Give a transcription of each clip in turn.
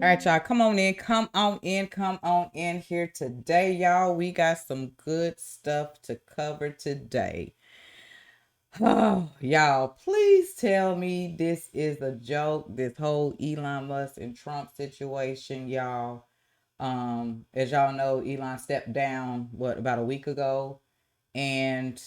All right, y'all, come on in, come on in, come on in here today, y'all. We got some good stuff to cover today. Oh, y'all, please tell me this is a joke, this whole Elon Musk and Trump situation, y'all. As y'all know, Elon stepped down, about a week ago? And,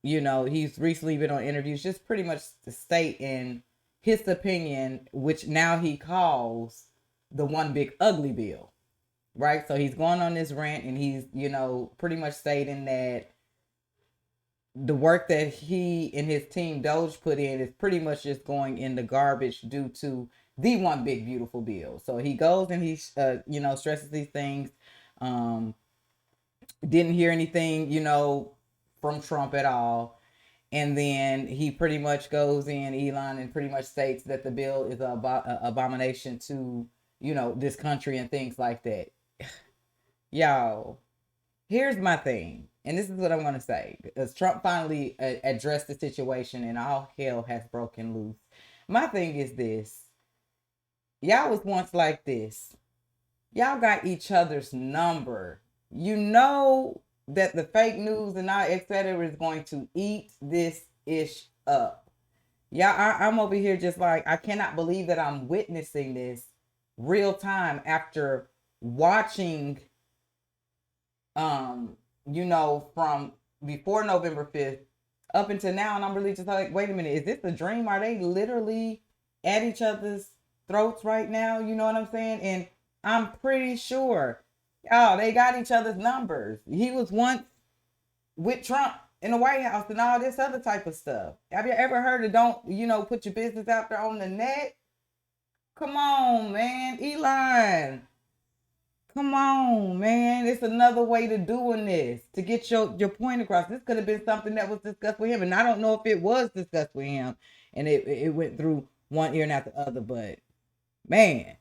he's recently been on interviews just pretty much stating his opinion, which now he calls the one big ugly bill, right? So he's going on this rant and he's, pretty much stating that the work that he and his team Doge put in is pretty much just going in the garbage due to the one big beautiful bill. So he goes and he, stresses these things. Didn't hear anything, from Trump at all. And then he pretty much goes in, Elon, and pretty much states that the bill is an abomination to, this country and things like that. Y'all, here's my thing. And this is what I'm going to say. Because Trump finally addressed the situation and all hell has broken loose. My thing is this. Y'all was once like this. Y'all got each other's number. You know that the fake news and all etc. is going to eat this ish up. Yeah, I'm over here just like, I cannot believe that I'm witnessing this real time after watching, from before November 5th up until now. And I'm really just like, wait a minute, is this a dream? Are they literally at each other's throats right now? You know what I'm saying? And I'm pretty sure, y'all, they got each other's numbers. He was once with Trump in the White House and all this other type of stuff. Have you ever heard of don't, put your business out there on the net? Come on, man. Elon. Come on, man. It's another way to doing this, to get your point across. This could have been something that was discussed with him. And I don't know if it was discussed with him and it went through one ear and out the other. But, man,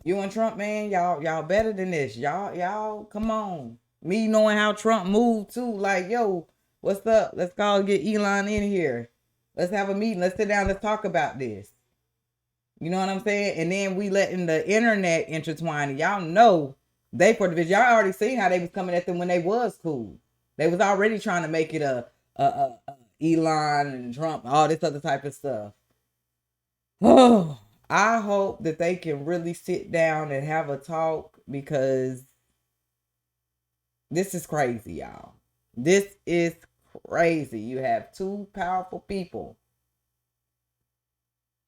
you and Trump, man, y'all better than this. Y'all, come on. Me knowing how Trump moved too, like, yo, what's up? Let's go get Elon in here. Let's have a meeting. Let's sit down. Let's talk about this. You know what I'm saying? And then we letting the internet intertwine. And y'all know they for the vision. Y'all already seen how they was coming at them when they was cool. They was already trying to make it a Elon and Trump, all this other type of stuff. Oh, I hope that they can really sit down and have a talk, because this is crazy, y'all. This is crazy. You have two powerful people.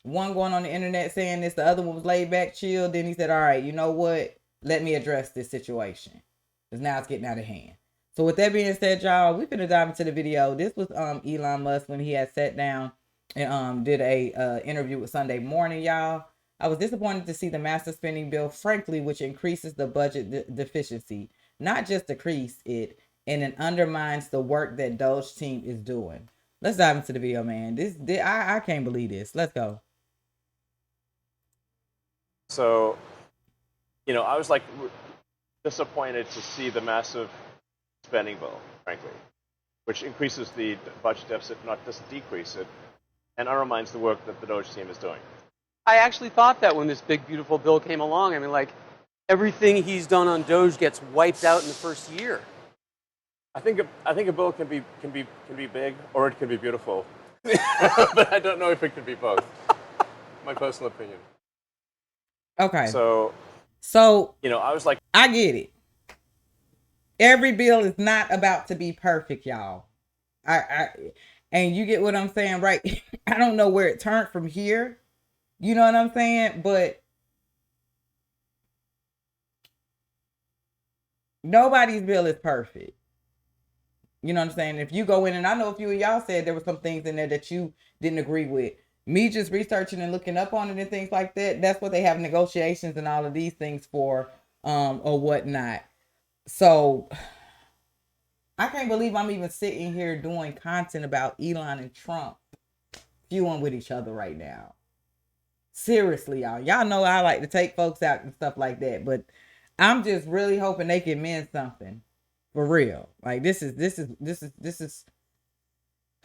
One going on the internet saying this, the other one was laid back, chill. Then he said, all right, you know what? Let me address this situation, because now it's getting out of hand. So with that being said, y'all, we're going to dive into the video. This was Elon Musk when he had sat down and did a interview with Sunday Morning, y'all. I was disappointed to see the massive spending bill, frankly, which increases the budget deficiency, not just decrease it, and it undermines the work that Doge team is doing. Let's dive into the video, man. I can't believe this. Let's go. So, I was like disappointed to see the massive spending bill, frankly, which increases the budget deficit, not just decrease it, and undermines the work that the Doge team is doing. I actually thought that when this big, beautiful bill came along. I mean, like, everything he's done on Doge gets wiped out in the first year. I think a bill can be big or it can be beautiful, but I don't know if it can be both. My personal opinion. Okay. So I was like, I get it. Every bill is not about to be perfect, y'all. And you get what I'm saying, right? I don't know where it turned from here. You know what I'm saying? But nobody's bill is perfect. You know what I'm saying? If you go in, and I know a few of y'all said there were some things in there that you didn't agree with. Me just researching and looking up on it and things like that, that's what they have negotiations and all of these things for, or whatnot. So I can't believe I'm even sitting here doing content about Elon and Trump fewing with each other right now. Seriously, y'all. Y'all know I like to take folks out and stuff like that, but I'm just really hoping they can mend something. For real. Like, this is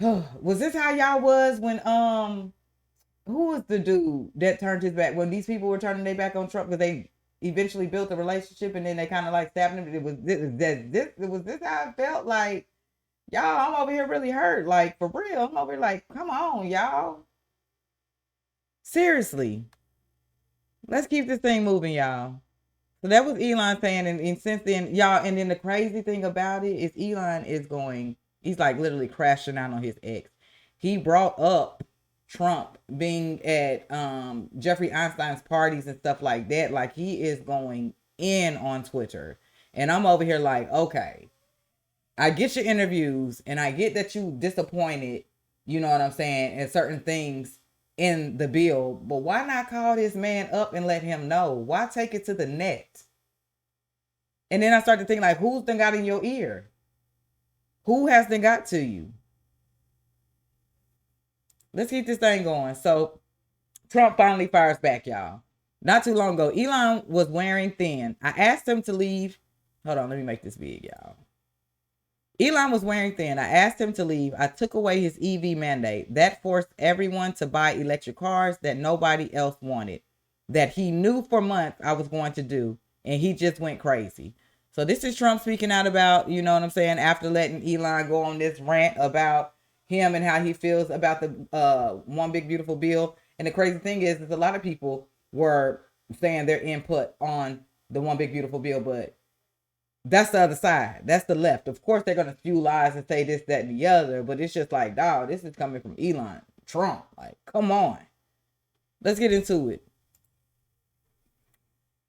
was this how y'all was when who was the dude that turned his back when these people were turning their back on Trump because they eventually built a relationship and then they kind of like stabbed him. It was this how it felt like, y'all. I'm over here really hurt, like for real. I'm over here like, come on, y'all. Seriously, let's keep this thing moving, y'all. So that was Elon saying, and since then, y'all, and then the crazy thing about it is Elon is going, he's like literally crashing out on his ex. He brought up Trump being at Jeffrey Einstein's parties and stuff like that. Like he is going in on Twitter. And I'm over here like, okay, I get your interviews and I get that you disappointed, you know what I'm saying, in certain things in the bill, but why not call this man up and let him know? Why take it to the net? And then I start to think like, who's done got in your ear? Who has done got to you? Let's keep this thing going. So Trump finally fires back, y'all. Not too long ago, Elon was wearing thin. I asked him to leave. Hold on, let me make this big, y'all. Elon was wearing thin. I asked him to leave. I took away his EV mandate. That forced everyone to buy electric cars that nobody else wanted, that he knew for months I was going to do, and he just went crazy. So this is Trump speaking out about, you know what I'm saying, after letting Elon go on this rant about him and how he feels about the One Big Beautiful Bill. And the crazy thing is a lot of people were saying their input on the One Big Beautiful Bill, but that's the other side. That's the left. Of course, they're going to spew lies and say this, that, and the other. But it's just like, dog, this is coming from Elon Trump. Like, come on. Let's get into it.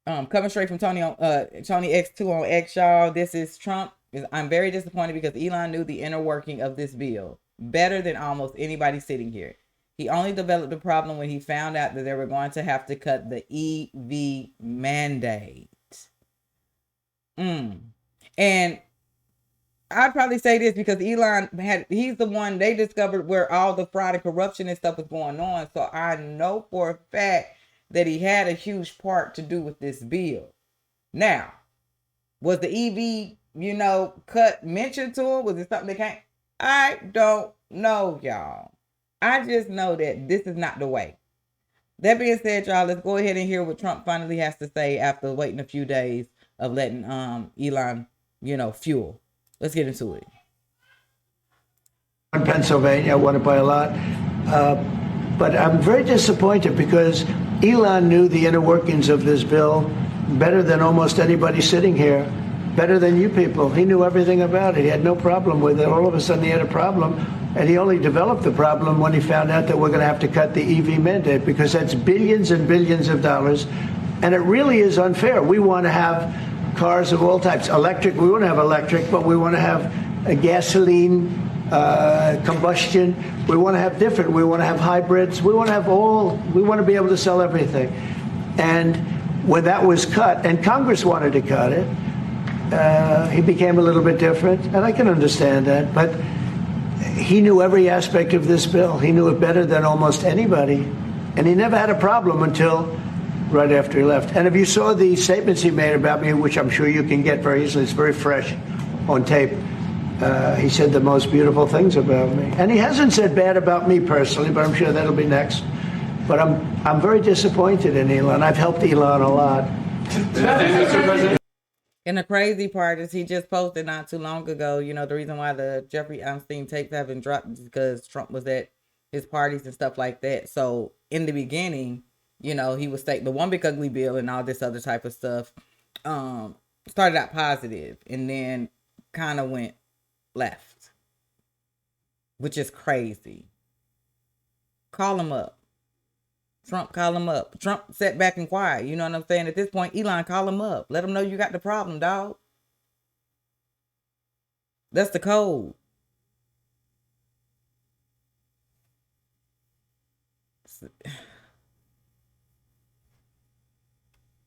Coming straight from Tony X2 on X, y'all. This is Trump. I'm very disappointed because Elon knew the inner working of this bill better than almost anybody sitting here. He only developed the problem when he found out that they were going to have to cut the EV mandate. And I'd probably say this because Elon he's the one they discovered where all the fraud and corruption and stuff was going on. So I know for a fact that he had a huge part to do with this bill. Now, was the EV, cut mentioned to him? Was it something that came? I don't know, y'all. I just know that this is not the way. That being said, y'all, let's go ahead and hear what Trump finally has to say after waiting a few days of letting Elon, fuel. Let's get into it. In Pennsylvania, I won it by a lot. But I'm very disappointed because Elon knew the inner workings of this bill better than almost anybody sitting here, better than you people. He knew everything about it. He had no problem with it. All of a sudden he had a problem, and he only developed the problem when he found out that we're going to have to cut the EV mandate because that's billions and billions of dollars, and it really is unfair. We want to have cars of all types. Electric, we want to have electric, but we want to have a gasoline, combustion. We want to have different. We want to have hybrids. We want to have all. We want to be able to sell everything. And when that was cut, and Congress wanted to cut it, he became a little bit different, and I can understand that. But he knew every aspect of this bill. He knew it better than almost anybody, and he never had a problem until right after he left. And if you saw the statements he made about me, which I'm sure you can get very easily, it's very fresh on tape. He said the most beautiful things about me. And he hasn't said bad about me personally, but I'm sure that'll be next. But I'm very disappointed in Elon. I've helped Elon a lot. And the crazy part is he just posted not too long ago, the reason why the Jeffrey Epstein tapes haven't dropped is because Trump was at his parties and stuff like that. So in the beginning, he was stating the One Big Ugly Bill and all this other type of stuff started out positive and then kind of went left, which is crazy. Call him up. Trump, call him up. Trump sat back and quiet. You know what I'm saying? At this point, Elon, call him up. Let him know you got the problem, dog. That's the code.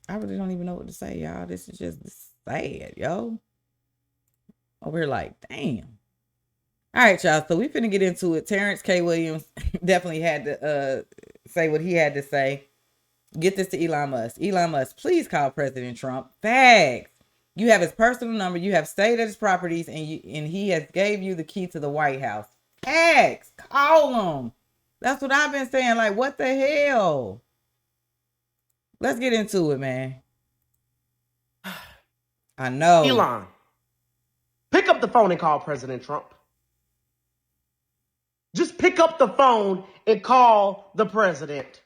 I really don't even know what to say, y'all. This is just sad, yo. Over here like, damn. All right, y'all. So we finna get into it. Terrence K. Williams definitely had to say what he had to say. Get this to Elon Musk. Elon Musk, please call President Trump. Facts. You have his personal number. You have stayed at his properties, and he has gave you the key to the White House. Facts. Call him. That's what I've been saying. Like, what the hell? Let's get into it, man. I know. Elon, pick up the phone and call President Trump. Just pick up the phone and call the president.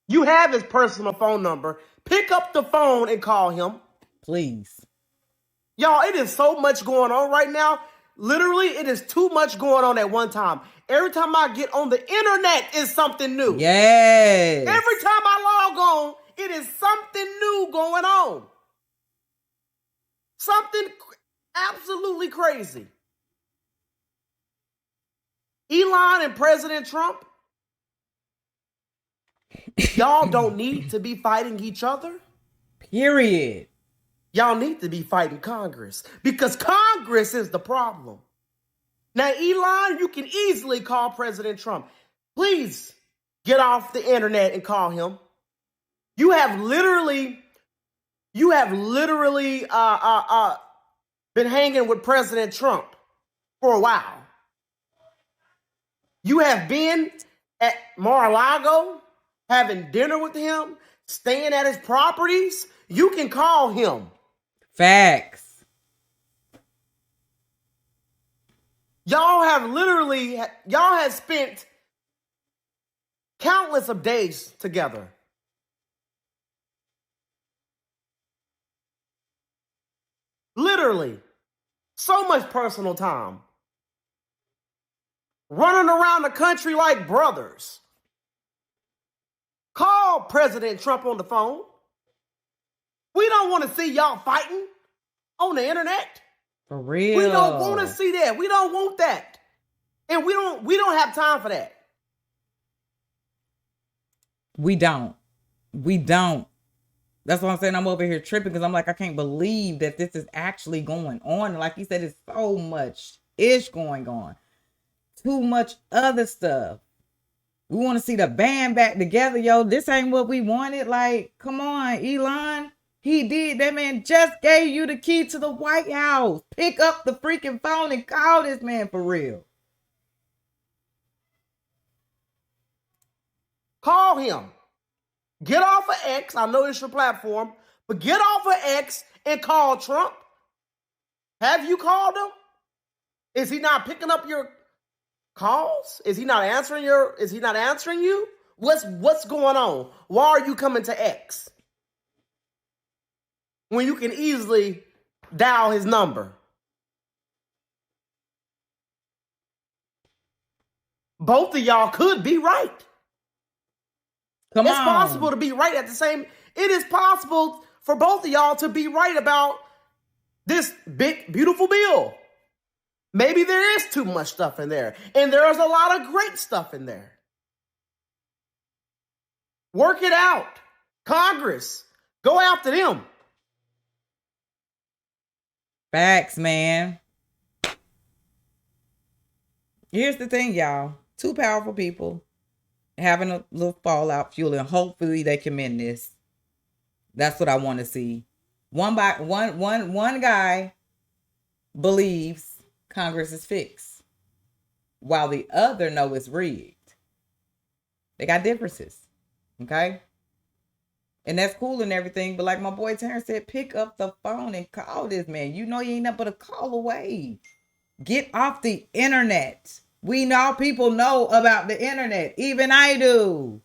You have his personal phone number. Pick up the phone and call him. Please. Y'all, it is so much going on right now. Literally, it is too much going on at one time. Every time I get on the internet, is something new. Yes. Every time I log on, it is something new going on. Something absolutely crazy. Elon and President Trump, y'all don't need to be fighting each other. Period. Y'all need to be fighting Congress because Congress is the problem. Now, Elon, you can easily call President Trump. Please get off the internet and call him. You have literally been hanging with President Trump for a while. You have been at Mar-a-Lago, having dinner with him, staying at his properties. You can call him. Facts. Y'all have spent countless of days together. Literally. So much personal time. Running around the country like brothers. Call President Trump on the phone. We don't want to see y'all fighting on the internet. For real. We don't want to see that. We don't want that. And we don't have time for that. We don't. That's why I'm saying I'm over here tripping because I'm like, I can't believe that this is actually going on. And like you said, it's so much ish going on. Too much other stuff. We want to see the band back together, yo. This ain't what we wanted. Like, come on, Elon. He did. That man just gave you the key to the White House. Pick up the freaking phone and call this man for real. Call him. Get off of X. I know it's your platform, but get off of X and call Trump. Have you called him? Is he not picking up your calls? Is he not answering you? What's going on? Why are you coming to X when you can easily dial his number? Both of y'all could be right. It's possible to be right at the same. It is possible for both of y'all to be right about this big, beautiful bill. Maybe there is too much stuff in there, and there's a lot of great stuff in there. Work it out. Congress, go after them. Facts, man. Here's the thing, y'all. Two powerful people having a little fallout fueling. Hopefully they can mend this. That's what I want to see. One guy believes Congress is fixed, while the other know it's rigged. They got differences, okay? And that's cool and everything, but like my boy Terrence said, pick up the phone and call this man. You know you ain't nothing but a call away. Get off the internet. We know people know about the internet. Even I do.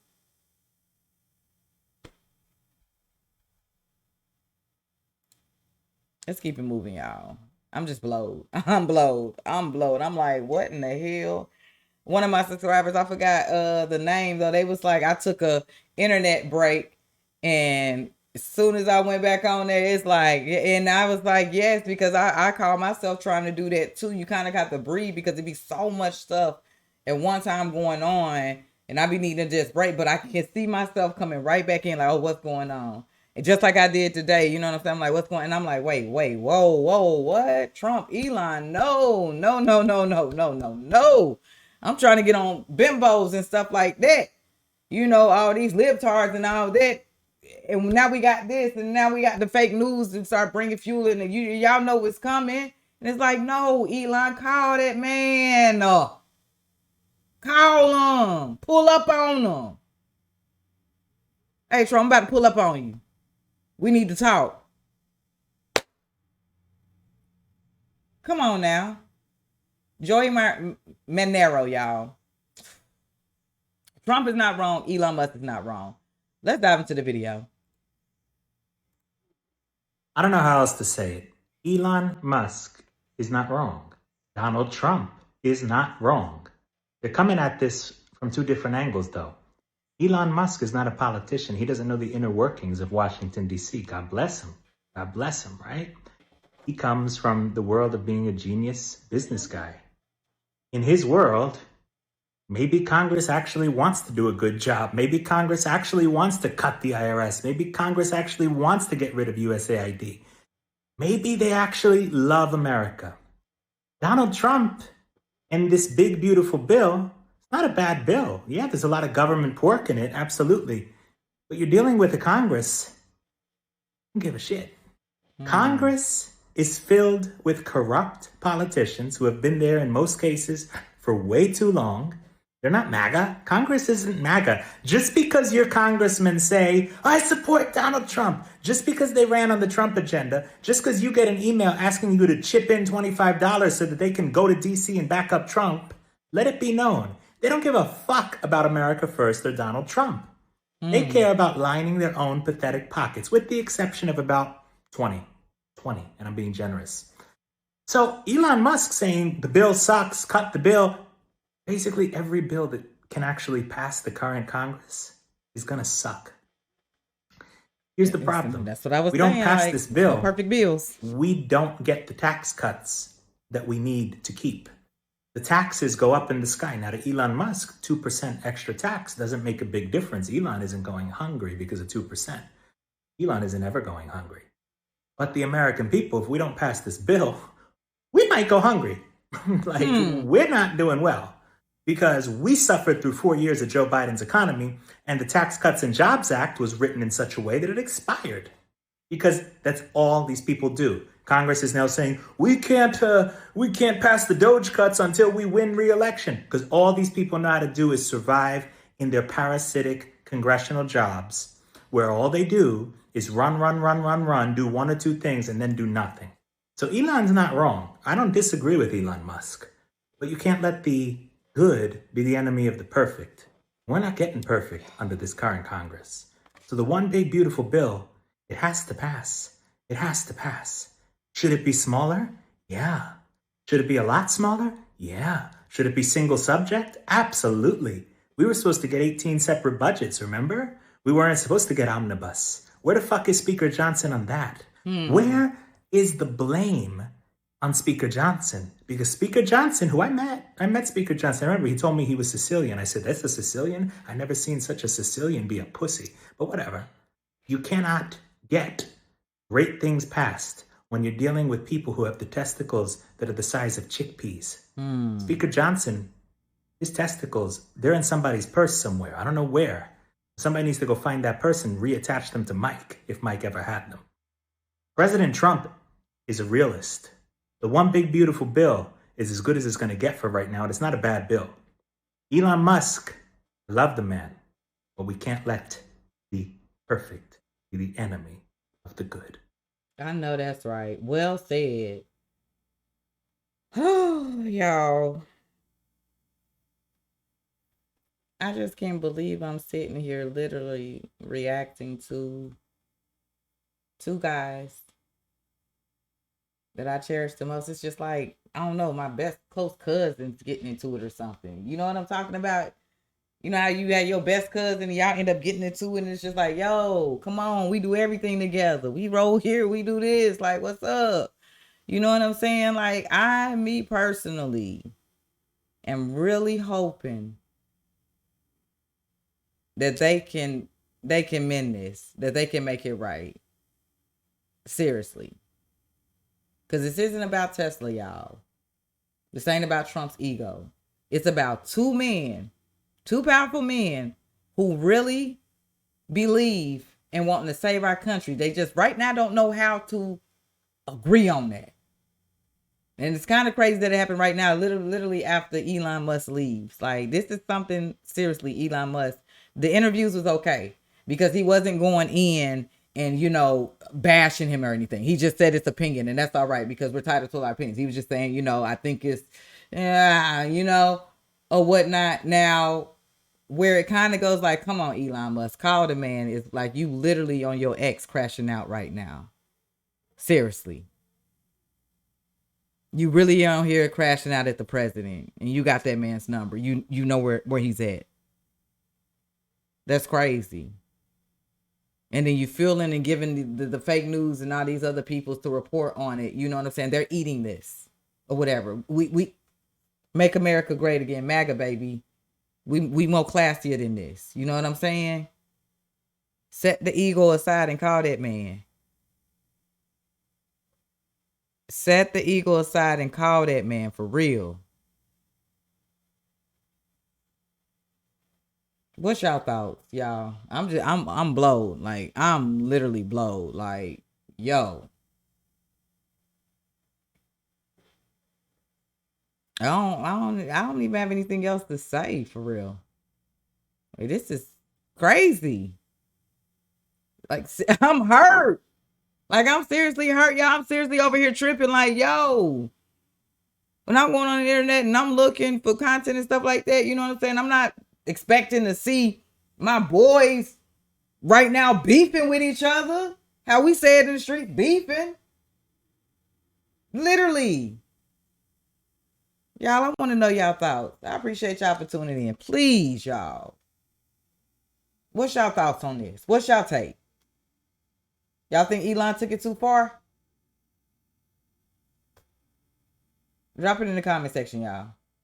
Let's keep it moving, y'all. I'm just blowed. I'm blowed. I'm like, what in the hell? One of my subscribers, I forgot the name though. They was like, I took a internet break, and as soon as I went back on there, it's like, and I was like, yes, because I call myself trying to do that too. You kind of got to breathe because it be so much stuff at one time going on, and I be needing to just break, but I can see myself coming right back in like, oh, what's going on? And just like I did today, you know what I'm saying? I'm like, what's going on? And I'm like, wait, whoa, what? Trump, Elon, no. I'm trying to get on bimbos and stuff like that. You know, all these libtards and all that. And now we got this, and now we got the fake news and start bringing fuel in, and y'all know what's coming. And it's like, no, Elon, call that man. Call them. Pull up on them. Hey, Trump, I'm about to pull up on you. We need to talk. Come on now. Joey Manero, y'all. Trump is not wrong. Elon Musk is not wrong. Let's dive into the video. I don't know how else to say it. Elon Musk is not wrong. Donald Trump is not wrong. They're coming at this from two different angles, though. Elon Musk is not a politician. He doesn't know the inner workings of Washington, D.C. God bless him. God bless him, right? He comes from the world of being a genius business guy. In his world, maybe Congress actually wants to do a good job. Maybe Congress actually wants to cut the IRS. Maybe Congress actually wants to get rid of USAID. Maybe they actually love America. Donald Trump and this big, beautiful bill, it's not a bad bill. Yeah, there's a lot of government pork in it, absolutely. But you're dealing with a Congress, don't give a shit. Congress is filled with corrupt politicians who have been there in most cases for way too long. They're not MAGA. Congress isn't MAGA. Just because your congressmen say, I support Donald Trump, just because they ran on the Trump agenda, just because you get an email asking you to chip in $25 so that they can go to DC and back up Trump, let it be known. They don't give a fuck about America First or Donald Trump. They care about lining their own pathetic pockets, with the exception of about 20, and I'm being generous. So Elon Musk saying the bill sucks, cut the bill. Basically, every bill that can actually pass the current Congress is going to suck. Here's the problem. That's what I was we saying. We don't pass like, this bill. No perfect bills. We don't get the tax cuts that we need to keep. The taxes go up in the sky. Now, to Elon Musk, 2% extra tax doesn't make a big difference. Elon isn't going hungry because of 2%. Elon isn't ever going hungry. But the American people, if we don't pass this bill, we might go hungry. We're not doing well. Because we suffered through 4 years of Joe Biden's economy, and the Tax Cuts and Jobs Act was written in such a way that it expired. Because that's all these people do. Congress is now saying, we can't pass the Doge cuts until we win re-election. Because all these people know how to do is survive in their parasitic congressional jobs, where all they do is run, do one or two things, and then do nothing. So Elon's not wrong. I don't disagree with Elon Musk. But you can't let the good be the enemy of the perfect. We're not getting perfect under this current Congress. So the one big beautiful bill, it has to pass. It has to pass. Should it be smaller? Yeah. Should it be a lot smaller? Yeah. Should it be single subject? Absolutely. We were supposed to get 18 separate budgets, remember? We weren't supposed to get omnibus. Where the fuck is Speaker Johnson on that? Where is the blame on Speaker Johnson? Because Speaker Johnson, who I met Speaker Johnson. I remember he told me he was Sicilian. I said, that's a Sicilian? I've never seen such a Sicilian be a pussy. But whatever. You cannot get great things passed when you're dealing with people who have the testicles that are the size of chickpeas. Speaker Johnson, his testicles, they're in somebody's purse somewhere. I don't know where. Somebody needs to go find that person, reattach them to Mike, if Mike ever had them. President Trump is a realist. The one big beautiful bill is as good as it's going to get for right now, and it's not a bad bill. Elon Musk, I love the man, but we can't let the perfect be the enemy of the good. I know that's right. Well said. Oh, y'all. I just can't believe I'm sitting here literally reacting to two guys that I cherish the most. It's just like, I don't know, my best close cousins getting into it or something. You know what I'm talking about? You know how you had your best cousin and y'all end up getting into it, and it's just like, yo, come on, we do everything together. We roll here, we do this. Like, what's up? You know what I'm saying? Like, me personally, am really hoping that they can mend this, that they can make it right. Seriously. Because this isn't about Tesla, y'all. This ain't about Trump's ego. It's about two men, two powerful men who really believe in wanting to save our country. They just right now don't know how to agree on that. And it's kind of crazy that it happened right now, literally after Elon Musk leaves. Like, this is something, seriously, Elon Musk. The interviews was okay because he wasn't going in and, you know, bashing him or anything. He just said his opinion, and that's all right because we're entitled to our opinions. He was just saying, you know, I think it's, you know, or whatnot. Now, where it kind of goes like, come on, Elon Musk, call the man, is like you literally on your ex crashing out right now. Seriously. You really on here crashing out at the president, and you got that man's number. You know where he's at. That's crazy. And then you feeling and giving the fake news and all these other people to report on it. You know what I'm saying? They're eating this or whatever. We make America great again, MAGA baby. We more classier than this. You know what I'm saying? Set the ego aside and call that man. Set the ego aside and call that man for real. What's y'all thoughts, y'all? I'm blowed. Like, I'm literally blowed. Like, yo. I don't even have anything else to say for real. Like, this is crazy. Like, I'm hurt. Like, I'm seriously hurt, y'all. I'm seriously over here tripping. Like, yo. When I'm going on the internet and I'm looking for content and stuff like that, you know what I'm saying? I'm not expecting to see my boys right now beefing with each other. How we say it in the street, beefing. Literally. Y'all, I want to know y'all thoughts. I appreciate y'all for tuning in. Please, y'all. What's y'all thoughts on this? What's y'all take? Y'all think Elon took it too far? Drop it in the comment section, y'all.